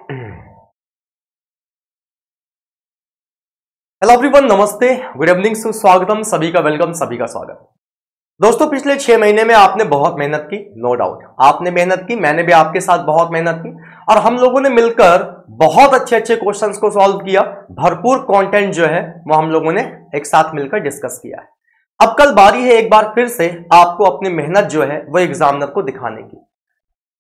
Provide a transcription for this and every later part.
Hello everyone, नमस्ते, good evening, सुस्वागतम, सभी का वेलकम, सभी का स्वागत। दोस्तों, पिछले 6 महीने में आपने बहुत मेहनत की, नो डाउट आपने मेहनत की, मैंने भी आपके साथ बहुत मेहनत की और हम लोगों ने मिलकर बहुत अच्छे अच्छे क्वेश्चंस को सॉल्व किया। भरपूर कंटेंट जो है वो हम लोगों ने एक साथ मिलकर डिस्कस किया है। अब कल बारी है एक बार फिर से आपको अपनी मेहनत जो है वो एग्जामिनर को दिखाने की।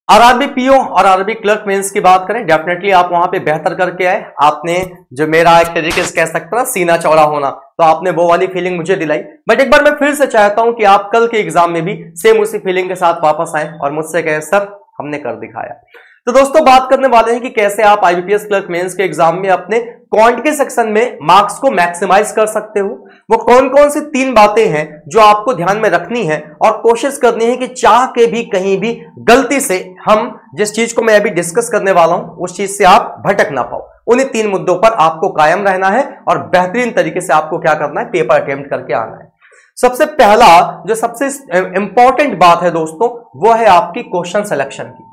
आरआरबी पीओ और आरआरबी क्लर्क मेंस की बात करें, डेफिनेटली आप वहां पे बेहतर करके आए। आपने जो मेरा एक तरीके से कह सकते हैं सीना चौड़ा होना, तो आपने वो वाली फीलिंग मुझे दिलाई। बट एक बार मैं फिर से चाहता हूं कि आप कल के एग्जाम में भी सेम उसी फीलिंग के साथ वापस आए और मुझसे कहें सर हमने कर दिखाया। तो दोस्तों, बात करने वाले हैं कि कैसे आप आईबीपीएस क्लर्क मेंस के एग्जाम में अपने क्वांट के सेक्शन में मार्क्स को मैक्सिमाइज कर सकते हो। वो कौन कौन सी 3 बातें हैं जो आपको ध्यान में रखनी है और कोशिश करनी है कि चाह के भी कहीं भी गलती से हम जिस चीज को मैं अभी डिस्कस करने वाला हूं उस चीज से आप भटक ना पाओ। उन्हीं 3 मुद्दों पर आपको कायम रहना है और बेहतरीन तरीके से आपको क्या करना है, पेपर अटेम्प्ट करके आना है। सबसे पहला जो सबसे इंपॉर्टेंट बात है दोस्तों, वो है आपकी क्वेश्चन सिलेक्शन की।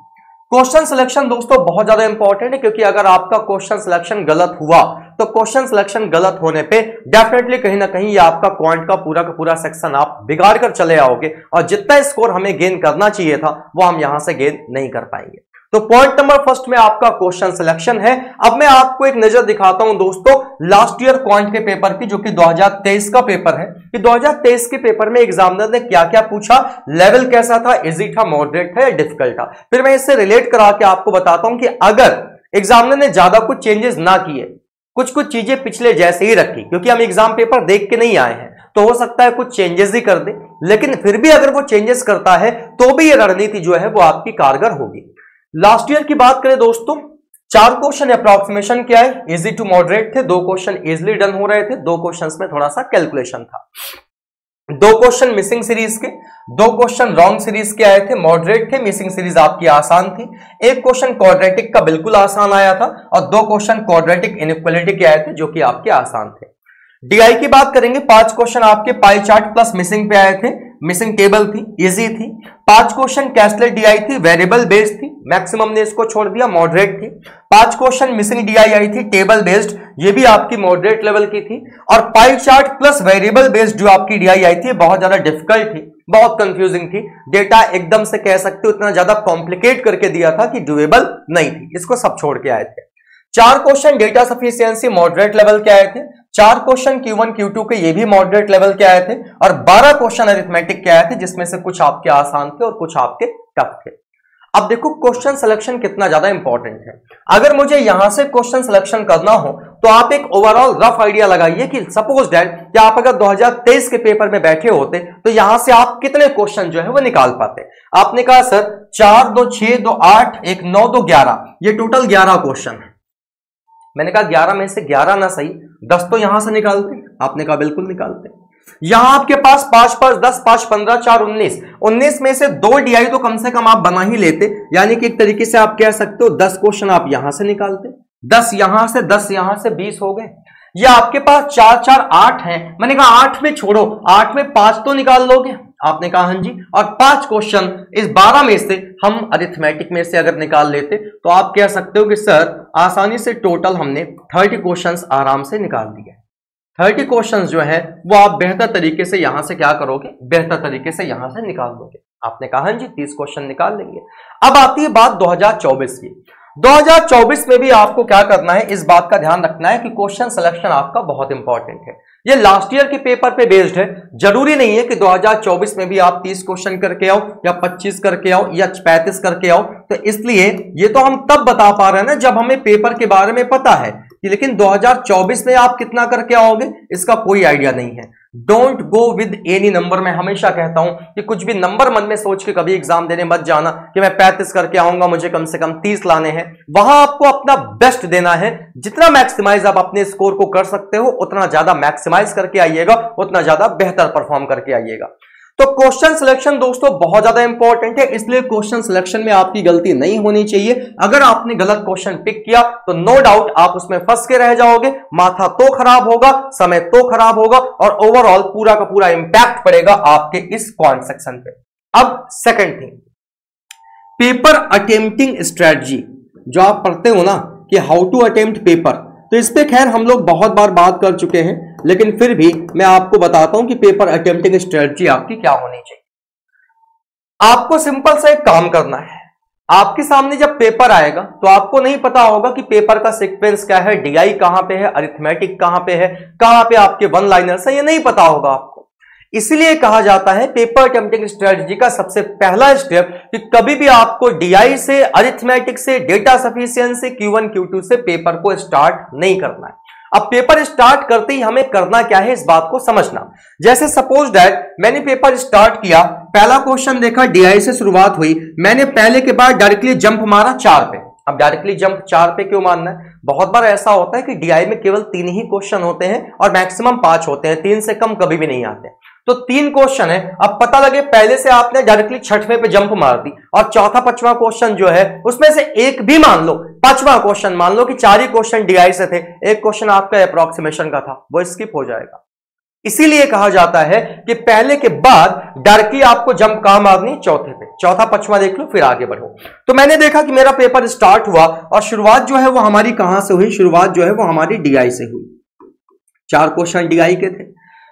क्वेश्चन सिलेक्शन दोस्तों बहुत ज्यादा इंपॉर्टेंट है, क्योंकि अगर आपका क्वेश्चन सिलेक्शन गलत हुआ तो क्वेश्चन सिलेक्शन गलत होने पे डेफिनेटली कहीं ना कहीं ये आपका क्वांट का पूरा सेक्शन आप बिगाड़ कर चले आओगे और जितना स्कोर हमें गेन करना चाहिए था वो हम यहां से गेन नहीं कर पाएंगे। तो पॉइंट नंबर फर्स्ट में आपका क्वेश्चन सिलेक्शन है। अब मैं आपको एक नजर दिखाता हूं दोस्तों लास्ट ईयर क्वांट के पेपर की, जो कि 2023 का पेपर है, कि 2023 के पेपर में एग्जामिनर ने क्या क्या पूछा, लेवल कैसा था, इजी था, मॉडरेट था या डिफिकल्ट था। फिर मैं इससे रिलेट करा के आपको बताता हूं कि अगर एग्जामिनर ने ज्यादा कुछ चेंजेस ना किए, कुछ चीजें पिछले जैसे ही रखी, क्योंकि हम एग्जाम पेपर देख के नहीं आए हैं, तो हो सकता है कुछ चेंजेस ही कर दे, लेकिन फिर भी अगर वो चेंजेस करता है तो भी ये रणनीति जो है वो आपकी कारगर होगी। लास्ट ईयर की बात करें दोस्तों, 4 क्वेश्चन अप्रॉक्सीमेशन क्या है, इजी टू मॉडरेट थे, 2 क्वेश्चन इजिली डन हो रहे थे, 2 क्वेश्चंस में थोड़ा सा कैलकुलेशन था, 2 क्वेश्चन मिसिंग सीरीज के, 2 क्वेश्चन रॉन्ग सीरीज के आए थे, मॉडरेट थे, मिसिंग सीरीज आपकी आसान थी, 1 क्वेश्चन क्वाड्रेटिक का बिल्कुल आसान आया था और 2 क्वेश्चन क्वाड्रेटिक इनइक्वालिटी के आए थे जो कि आपके आसान थे। डीआई की बात करेंगे, 5 क्वेश्चन आपके पाई चार्ट प्लस मिसिंग पे आए थे, मिसिंग टेबल थी, इजी थी। 5 क्वेश्चन कैस्लेट डीआई थी, वेरिएबल बेस्ड थी, मैक्सिमम ने इसको छोड़ दिया, मॉडरेट थी। 5 क्वेश्चन मिसिंग डीआई आई थी, टेबल बेस्ड, ये भी आपकी मॉडरेट लेवल की थी। और pie chart plus variable based जो आपकी डीआई आई थी बहुत ज्यादा डिफिकल्ट थी, बहुत कंफ्यूजिंग थी, डेटा एकदम से कह सकते हो इतना ज्यादा कॉम्प्लिकेट करके दिया था कि डुएबल नहीं थी, इसको सब छोड़ के आए थे। 4 question data sufficiency moderate level के आए थे, 4 क्वेश्चन Q1 Q2 के ये भी मॉडरेट लेवल के आए थे और 12 क्वेश्चन अरिथमेटिक के आए थे, जिसमें से कुछ आपके आसान थे और कुछ आपके टफ थे। अब देखो क्वेश्चन सिलेक्शन कितना ज्यादा इंपॉर्टेंट है। अगर मुझे यहां से क्वेश्चन सिलेक्शन करना हो तो आप एक ओवरऑल रफ आइडिया लगाइए कि सपोज दैट कि आप अगर 2023 के पेपर में बैठे होते तो यहां से आप कितने क्वेश्चन जो है वो निकाल पाते। आपने कहा सर 4 2 6 2 8 1 9 2 11, ये टोटल 11 क्वेश्चन है। मैंने कहा 11 में से 11 ना सही 10 तो यहां से निकालते। आपने कहा बिल्कुल निकालते। यहां आपके पास 5 5 10 5 15 4 19 में से 2 डीआई तो कम से कम आप बना ही लेते, यानी कि एक तरीके से आप कह सकते हो 10 क्वेश्चन आप यहां से निकालते, 10 यहां से 10 यहां से 20 हो गए। ये आपके पास 4 4 8 है। मैंने कहा 8 में छोड़ो, 8 में 5 तो निकाल लोगे। आपने कहा हाँ जी, और 5 क्वेश्चन इस 12 में से हम अरिथमेटिक में से अगर निकाल लेते तो आप कह सकते हो कि सर आसानी से टोटल हमने 30 क्वेश्चंस आराम से निकाल दिए। 30 क्वेश्चंस जो है वो आप बेहतर तरीके से यहां से क्या करोगे, बेहतर तरीके से यहां से निकाल दोगे। आपने कहा हाँ जी 30 क्वेश्चन निकाल लेंगे। अब आती है बात 2024 की। 2024 में भी आपको क्या करना है, इस बात का ध्यान रखना है कि क्वेश्चन सिलेक्शन आपका बहुत इंपॉर्टेंट है। ये लास्ट ईयर के पेपर पे बेस्ड है, जरूरी नहीं है कि 2024 में भी आप 30 क्वेश्चन करके आओ या 25 करके आओ या 35 करके आओ। तो इसलिए ये तो हम तब बता पा रहे हैं ना जब हमें पेपर के बारे में पता है, लेकिन 2024 में आप कितना करके आओगे इसका कोई आइडिया नहीं है। Don't go with any number. मैं हमेशा कहता हूं कि कुछ भी नंबर मन में सोच के कभी एग्जाम देने मत जाना कि मैं 35 करके आऊंगा, मुझे कम से कम 30 लाने हैं। वहां आपको अपना बेस्ट देना है, जितना मैक्सिमाइज आप अपने स्कोर को कर सकते हो उतना ज्यादा मैक्सिमाइज करके आइएगा, उतना ज्यादा बेहतर परफॉर्म करके आइएगा। तो क्वेश्चन सिलेक्शन दोस्तों बहुत ज्यादा इंपॉर्टेंट है, इसलिए क्वेश्चन सिलेक्शन में आपकी गलती नहीं होनी चाहिए। अगर आपने गलत क्वेश्चन पिक किया तो नो डाउट आप उसमें फंस के रह जाओगे, माथा तो खराब होगा, समय तो खराब होगा और ओवरऑल पूरा का पूरा इंपैक्ट पड़ेगा आपके इस क्वांट सेक्शन पे। अब second thing, paper attempting strategy जो आप पढ़ते हो ना, कि हाउ टू अटेम्प्ट पेपर, तो इस पे खैर हम लोग बहुत बार बात कर चुके हैं, लेकिन फिर भी मैं आपको बताता हूं कि पेपर अटेम्प्टिंग स्ट्रेटजी आपकी क्या होनी चाहिए। आपको सिंपल सा एक काम करना है, आपके सामने जब पेपर आएगा तो आपको नहीं पता होगा कि पेपर का सीक्वेंस क्या है, डीआई कहां पे है, अरिथमेटिक कहां पे है, कहां पे आपके वन लाइनर्स है, ये नहीं पता होगा आपको। इसलिए कहा जाता है पेपर अटेम्प्टिंग स्ट्रेटजी का सबसे पहला स्टेप कि कभी भी आपको डीआई से, अरिथमेटिक से, डेटा सफिशिएंसी, Q1 Q2 से पेपर को स्टार्ट नहीं करना है। अब पेपर स्टार्ट करते ही हमें करना क्या है, इस बात को समझना। जैसे सपोज दैट मैंने पेपर स्टार्ट किया, पहला क्वेश्चन देखा, डीआई से शुरुआत हुई, मैंने पहले के बाद डायरेक्टली जंप मारा 4 पे। अब डायरेक्टली जंप 4 पे क्यों मारना है? बहुत बार ऐसा होता है कि डीआई में केवल 3 ही क्वेश्चन होते हैं और मैक्सिमम 5 होते हैं, 3 से कम कभी भी नहीं आते। तो 3 क्वेश्चन है, अब पता लगे पहले से आपने डायरेक्टली 6वें पे जंप मार दी और चौथा 5वां क्वेश्चन जो है उसमें से एक भी मान लो, 5वां क्वेश्चन मान लो कि 4 ही क्वेश्चन डीआई से थे, एक क्वेश्चन आपका अप्रोक्सीमेशन का था, वो स्किप हो जाएगा। इसीलिए कहा जाता है कि पहले के बाद डायरेक्टली आपको जंप कहां मारनी, चौथे पे, चौथा 5वां देख लो फिर आगे बढ़ो। तो मैंने देखा कि मेरा पेपर स्टार्ट हुआ और शुरुआत जो है वो हमारी कहां से हुई, शुरुआत जो है वो हमारी डीआई से हुई, 4 क्वेश्चन डीआई के थे।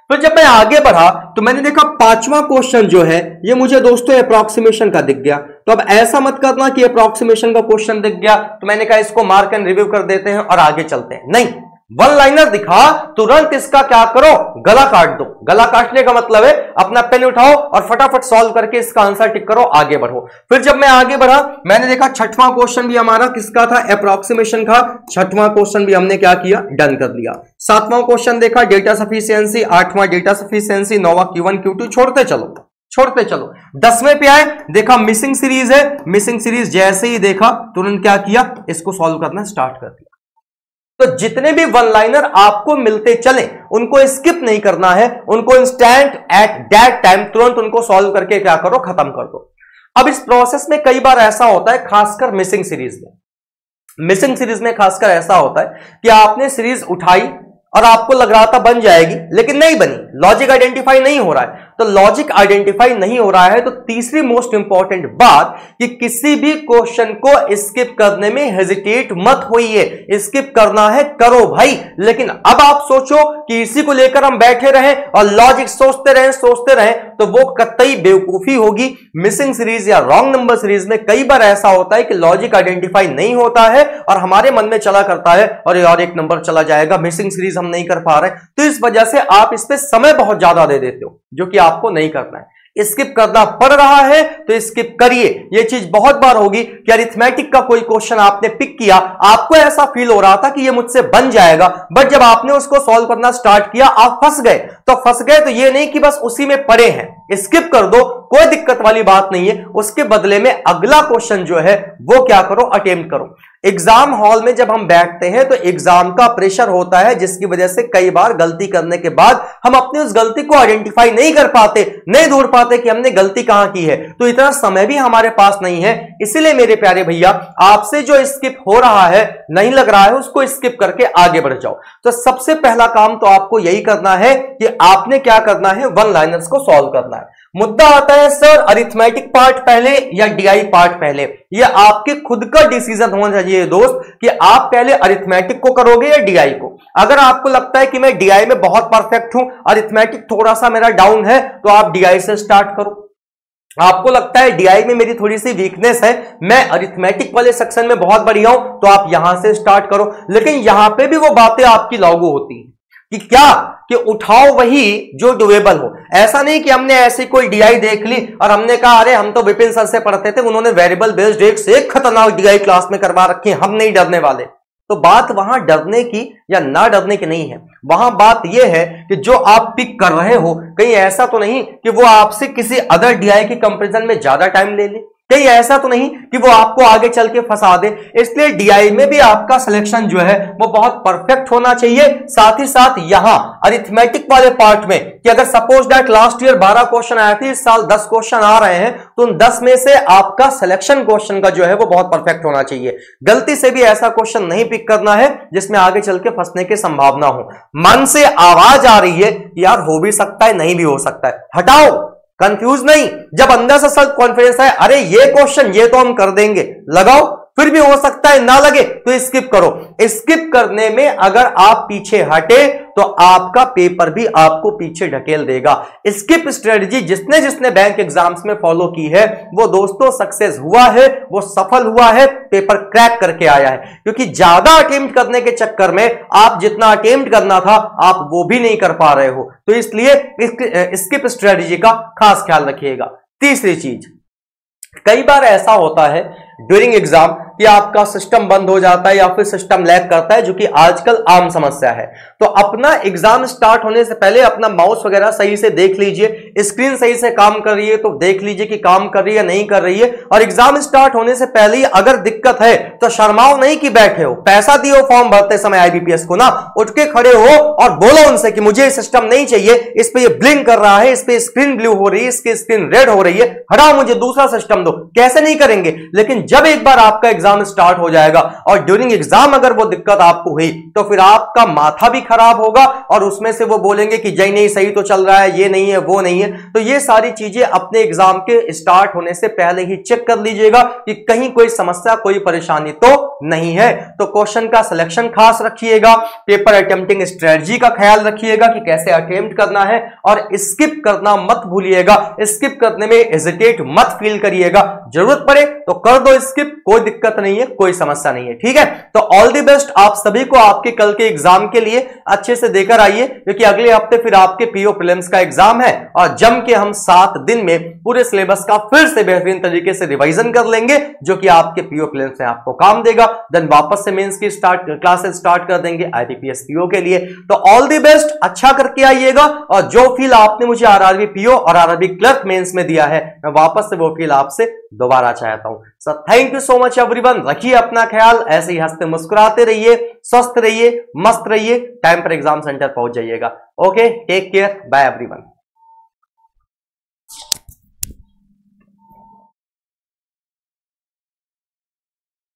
तो जब मैं आगे बढ़ा तो मैंने देखा 5वां क्वेश्चन जो है ये मुझे दोस्तों अप्रोक्सीमेशन का दिख गया। तो अब ऐसा मत करना कि अप्रोक्सीमेशन का क्वेश्चन दिख गया तो मैंने कहा इसको मार्क एंड रिव्यू कर देते हैं और आगे चलते हैं, नहीं, वन लाइनर दिखा तुरंत इसका क्या करो, गला काट दो। गला काटने का मतलब है अपना पेन उठाओ और फटाफट सॉल्व करके इसका आंसर टिक करो, आगे बढ़ो। फिर जब मैं आगे बढ़ा मैंने देखा 6वां क्वेश्चन भी हमारा किसका था, अप्रोक्सीमेशन का, 6वां क्वेश्चन भी हमने क्या किया, डन कर लिया। 7वां क्वेश्चन देखा डेटा सफिशिएंसी, 8वां डेटा सफिशिएंसी, 9वां Q1 Q2, छोड़ते चलो। 10वें पे आए, देखा मिसिंग सीरीज है, मिसिंग सीरीज जैसे ही देखा तुरंत क्या किया, इसको सॉल्व करना स्टार्ट कर दिया। तो जितने भी वन लाइनर आपको मिलते चले उनको स्किप नहीं करना है, उनको इंस्टेंट एट दैट टाइम तुरंत उनको सॉल्व करके क्या करो, खत्म कर दो। अब इस प्रोसेस में कई बार ऐसा होता है, खासकर मिसिंग सीरीज में खासकर ऐसा होता है कि आपने सीरीज उठाई और आपको लग रहा था बन जाएगी लेकिन नहीं बनी, लॉजिक आइडेंटिफाई नहीं हो रहा है। तो लॉजिक आइडेंटिफाई नहीं हो रहा है तो तीसरी मोस्ट इंपॉर्टेंट बात कि किसी भी क्वेश्चन को स्किप करने में हेजिटेट मत होइए, स्किप करना है करो भाई। लेकिन अब आप सोचो कि इसी को लेकर हम बैठे रहें और लॉजिक सोचते रहें तो वो कतई बेवकूफी होगी। मिसिंग सीरीज या रॉन्ग नंबर सीरीज में कई बार ऐसा होता है कि लॉजिक आइडेंटिफाई नहीं होता है और हमारे मन में चला करता है और यार एक नंबर चला जाएगा, मिसिंग सीरीज हम नहीं कर पा रहे, तो इस वजह से आप इस पे समय बहुत ज्यादा दे देते हो, जो कि आपको नहीं करना है। स्किप करना पड़ रहा है तो स्किप करिए। यह चीज बहुत बार होगी कि अरिथमेटिक का कोई क्वेश्चन आपने पिक किया, आपको ऐसा फील हो रहा था कि यह मुझसे बन जाएगा, बट जब आपने उसको सॉल्व करना स्टार्ट किया आप फंस गए। तो यह नहीं कि बस उसी में पड़े हैं, स्किप कर दो, कोई दिक्कत वाली बात नहीं है। उसके बदले में अगला क्वेश्चन जो है वो क्या करो, अटेम्प्ट करो। एग्जाम हॉल में जब हम बैठते हैं तो एग्जाम का प्रेशर होता है, जिसकी वजह से कई बार गलती करने के बाद हम अपनी उस गलती को आइडेंटिफाई नहीं कर पाते, नहीं ढूंढ पाते कि हमने गलती कहां की है। तो इतना समय भी हमारे पास नहीं है। इसीलिए मेरे प्यारे भैया, आपसे जो स्किप हो रहा है, नहीं लग रहा है, उसको स्किप करके आगे बढ़ जाओ। तो सबसे पहला काम तो आपको यही करना है कि आपने क्या करना है, वन लाइनर्स को सॉल्व करना है। मुद्दा आता है सर अरिथमेटिक पार्ट पहले या डीआई पार्ट पहले, यह आपके खुद का डिसीजन होना चाहिए दोस्त कि आप पहले अरिथमेटिक को करोगे या डीआई को। अगर आपको लगता है कि मैं डीआई में बहुत परफेक्ट हूं, अरिथमेटिक थोड़ा सा मेरा डाउन है, तो आप डीआई से स्टार्ट करो। आपको लगता है डीआई में मेरी थोड़ी सी वीकनेस है, मैं अरिथमेटिक वाले सेक्शन में बहुत बढ़िया हूं, तो आप यहां से स्टार्ट करो। लेकिन यहां पे भी वो बातें आपकी लागू होती हैं कि क्या, कि उठाओ वही जो डुएबल हो। ऐसा नहीं कि हमने ऐसी कोई डीआई देख ली और हमने कहा अरे हम तो विपिन सर से पढ़ते थे, उन्होंने वेरिएबल बेस्ड एक से एक खतरनाक डीआई क्लास में करवा रखी है, हम नहीं डरने वाले। तो बात वहां डरने की या ना डरने की नहीं है, वहां बात यह है कि जो आप पिक कर रहे हो कहीं ऐसा तो नहीं कि वो आपसे किसी अदर डीआई के कंपैरिजन में ज्यादा टाइम ले ले, कहीं ऐसा तो नहीं कि वो आपको आगे चल के फंसा दे। इसलिए डीआई में भी आपका सिलेक्शन जो है वो बहुत परफेक्ट होना चाहिए। साथ ही साथ यहां अरिथमेटिक वाले पार्ट में कि अगर suppose that last year 12 question आए थे, इस साल 10 क्वेश्चन आ रहे हैं, तो उन 10 में से आपका सिलेक्शन क्वेश्चन का जो है वो बहुत परफेक्ट होना चाहिए। गलती से भी ऐसा क्वेश्चन नहीं पिक करना है जिसमें आगे चल के फंसने की संभावना हो। मन से आवाज आ रही है यार हो भी सकता है, नहीं भी हो सकता है, हटाओ, कंफ्यूज नहीं। जब अंदर से सेल्फ कॉन्फिडेंस है, अरे ये क्वेश्चन ये तो हम कर देंगे, लगाओ, फिर भी हो सकता है ना लगे तो स्किप करो। स्किप करने में अगर आप पीछे हटे तो आपका पेपर भी आपको पीछे ढकेल देगा। स्किप स्ट्रेटजी जिसने जिसने बैंक एग्जाम्स में फॉलो की है वो दोस्तों सक्सेस हुआ है, वो सफल हुआ है, पेपर क्रैक करके आया है। क्योंकि ज्यादा अटेम्प्ट करने के चक्कर में आप जितना अटेम्प्ट करना था आप वो भी नहीं कर पा रहे हो, तो इसलिए स्किप स्ट्रेटजी का खास ख्याल रखिएगा। तीसरी चीज, कई बार ऐसा होता है ड्यूरिंग एग्जाम कि आपका सिस्टम बंद हो जाता है या फिर सिस्टम लैग करता है, जो कि आजकल आम समस्या है। तो अपना एग्जाम स्टार्ट होने से पहले अपना माउस वगैरह सही से देख लीजिए, स्क्रीन सही से काम कर रही है तो देख लीजिए कि काम कर रही है नहीं कर रही है। और एग्जाम स्टार्ट होने से पहले ही अगर दिक्कत है तो शर्माओ नहीं कि बैठे हो, पैसा दिए हो फॉर्म भरते समय आईबीपीएस को ना, उठ के खड़े हो और बोलो उनसे कि मुझे सिस्टम नहीं चाहिए, इस पे ये ब्लिंक कर रहा है, इस पे स्क्रीन ब्लू हो रही है, इसकी स्क्रीन रेड हो रही है, हटाओ मुझे दूसरा सिस्टम दो। कैसे नहीं करेंगे, लेकिन जब एक बार आपका एग्जाम स्टार्ट हो जाएगा और ड्यूरिंग एग्जाम अगर वो दिक्कत आपको हुई तो फिर आपका माथा भी खराब होगा और उसमें से वो बोलेंगे कि जय नहीं सही तो चल रहा है, ये नहीं है वो नहीं है। तो ये सारी चीजें अपने एग्जाम के स्टार्ट होने से पहले ही चेक कर लीजिएगा कि कहीं कोई समस्या कोई परेशानी तो नहीं है। तो क्वेश्चन का सिलेक्शन खास रखिएगा, पेपर अटेम्प्टिंग स्ट्रेटजी का ख्याल रखिएगा कि कैसे अटेम्प्ट करना है, और स्किप करना मत भूलिएगा। स्किप करने में हेजिटेट मत फील करिएगा, जरूरत पड़े तो कर दो स्किप, कोई दिक्कत नहीं है, कोई समस्या नहीं है, ठीक है। तो ऑल द बेस्ट आप सभी को आपके कल के एग्जाम के लिए, अच्छे से देकर आइए क्योंकि अगले हफ्ते फिर आपके पीओ प्रीलिम्स का एग्जाम है और जम के हम 7 दिन में पूरे सिलेबस का फिर से बेहतरीन तरीके से रिवाइजन कर लेंगे, जो कि आपके पीओ प्रीलिम्स में आपको काम देगा। देन वापस से मेंस की क्लासेस स्टार्ट कर देंगे आईबीपीएस पीओ के लिए। तो ऑल द बेस्ट, अच्छा करके आइएगा और जो फील आपने मुझे आरआरबी पीओ और आरआरबी क्लर्क मेंस में दिया है मैं वापस से वो फील आपसे दोबारा चाहता हूं। So thank you so much everyone, रखिए अपना ख्याल, ऐसे ही हंसते मुस्कुराते रहिए, स्वस्थ रहिए, मस्त रहिए, टाइम पर एग्जाम सेंटर पहुंच जाइएगा। Okay, take care, bye everyone.